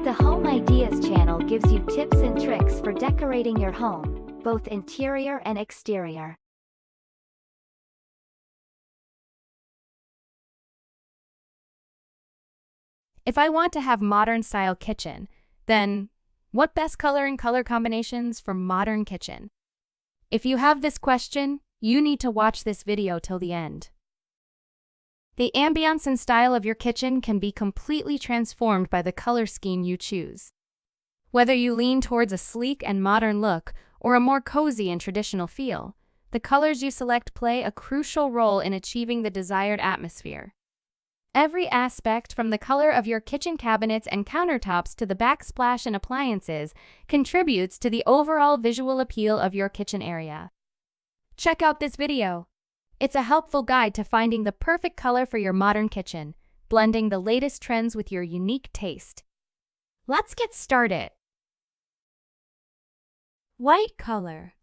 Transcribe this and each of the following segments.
The Home Ideas channel gives you tips and tricks for decorating your home, both interior and exterior. If I want to have modern-style kitchen, then what best color and color combinations for modern kitchen? If you have this question, you need to watch this video till the end. The ambiance and style of your kitchen can be completely transformed by the color scheme you choose. Whether you lean towards a sleek and modern look or a more cozy and traditional feel, the colors you select play a crucial role in achieving the desired atmosphere. Every aspect, from the color of your kitchen cabinets and countertops to the backsplash and appliances, contributes to the overall visual appeal of your kitchen area. Check out this video. It's a helpful guide to finding the perfect color for your modern kitchen, blending the latest trends with your unique taste. Let's get started. White color.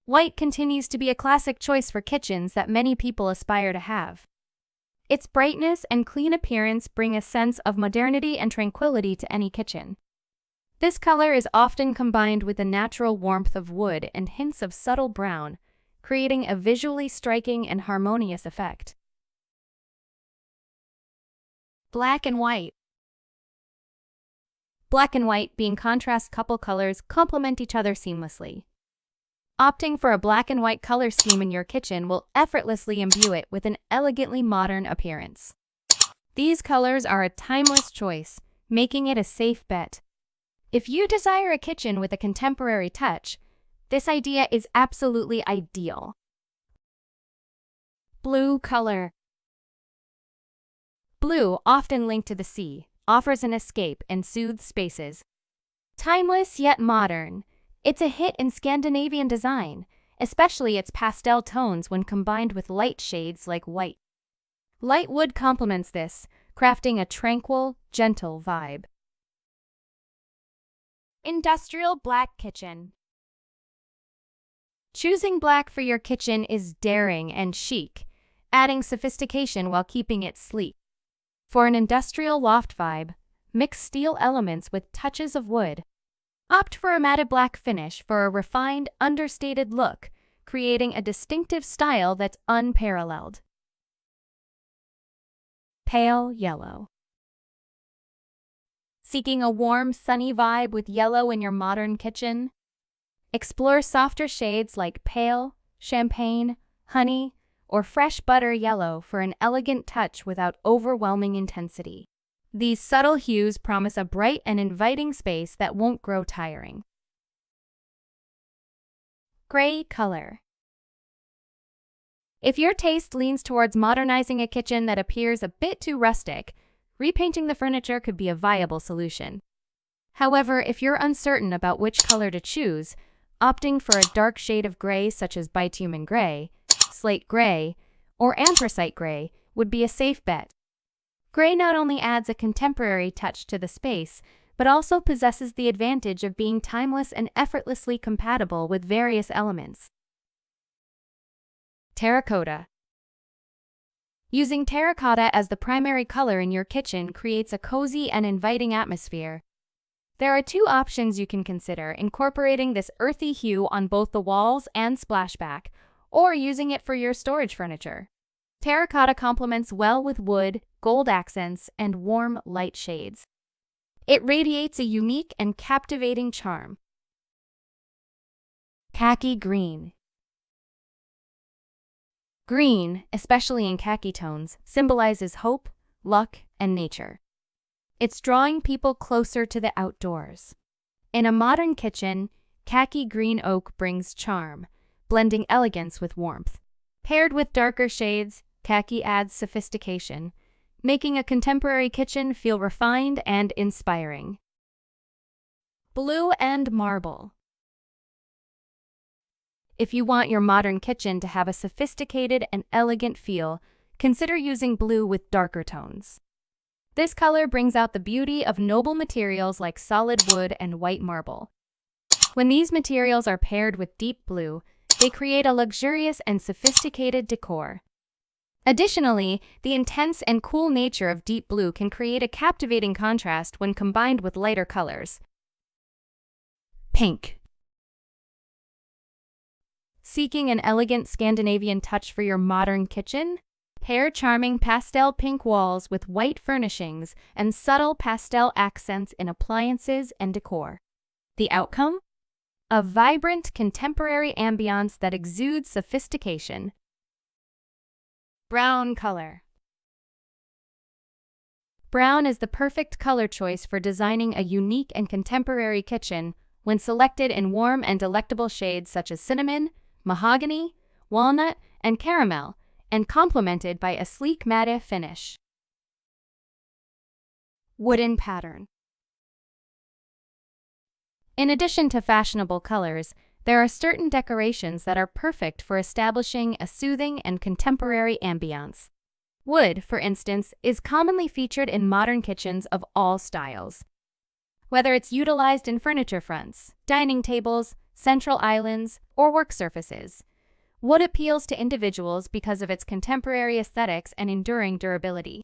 White continues to be a classic choice for kitchens that many people aspire to have. Its brightness and clean appearance bring a sense of modernity and tranquility to any kitchen. This color is often combined with the natural warmth of wood and hints of subtle brown, creating a visually striking and harmonious effect. Black and white. Black and white, being contrast couple colors, complement each other seamlessly. Opting for a black and white color scheme in your kitchen will effortlessly imbue it with an elegantly modern appearance. These colors are a timeless choice, making it a safe bet. If you desire a kitchen with a contemporary touch, this idea is absolutely ideal. Blue color. Blue, often linked to the sea, offers an escape and soothes spaces. Timeless yet modern, it's a hit in Scandinavian design, especially its pastel tones when combined with light shades like white. Light wood complements this, crafting a tranquil, gentle vibe. Industrial black kitchen. Choosing black for your kitchen is daring and chic, adding sophistication while keeping it sleek. For an industrial loft vibe, mix steel elements with touches of wood. Opt for a matte black finish for a refined, understated look, creating a distinctive style that's unparalleled. Pale yellow. Seeking a warm, sunny vibe with yellow in your modern kitchen? Explore softer shades like pale, champagne, honey, or fresh butter yellow for an elegant touch without overwhelming intensity. These subtle hues promise a bright and inviting space that won't grow tiring. Gray color. If your taste leans towards modernizing a kitchen that appears a bit too rustic, repainting the furniture could be a viable solution. However, if you're uncertain about which color to choose, opting for a dark shade of gray such as bitumen gray, slate gray, or anthracite gray would be a safe bet. Gray not only adds a contemporary touch to the space, but also possesses the advantage of being timeless and effortlessly compatible with various elements. Terracotta. Using terracotta as the primary color in your kitchen creates a cozy and inviting atmosphere. There are two options you can consider: incorporating this earthy hue on both the walls and splashback, or using it for your storage furniture. Terracotta complements well with wood, gold accents, and warm, light shades. It radiates a unique and captivating charm. Khaki green. Green, especially in khaki tones, symbolizes hope, luck, and nature. It's drawing people closer to the outdoors. In a modern kitchen, khaki green oak brings charm, blending elegance with warmth. Paired with darker shades, khaki adds sophistication, making a contemporary kitchen feel refined and inspiring. Blue and marble. If you want your modern kitchen to have a sophisticated and elegant feel, consider using blue with darker tones. This color brings out the beauty of noble materials like solid wood and white marble. When these materials are paired with deep blue, they create a luxurious and sophisticated decor. Additionally, the intense and cool nature of deep blue can create a captivating contrast when combined with lighter colors. Pink. Seeking an elegant Scandinavian touch for your modern kitchen? Pair charming pastel pink walls with white furnishings and subtle pastel accents in appliances and decor. The outcome? A vibrant, contemporary ambiance that exudes sophistication. Brown color. Brown is the perfect color choice for designing a unique and contemporary kitchen when selected in warm and delectable shades such as cinnamon, mahogany, walnut, and caramel, and complemented by a sleek matte finish. Wooden pattern. In addition to fashionable colors, there are certain decorations that are perfect for establishing a soothing and contemporary ambiance. Wood, for instance, is commonly featured in modern kitchens of all styles. Whether it's utilized in furniture fronts, dining tables, central islands, or work surfaces, wood appeals to individuals because of its contemporary aesthetics and enduring durability.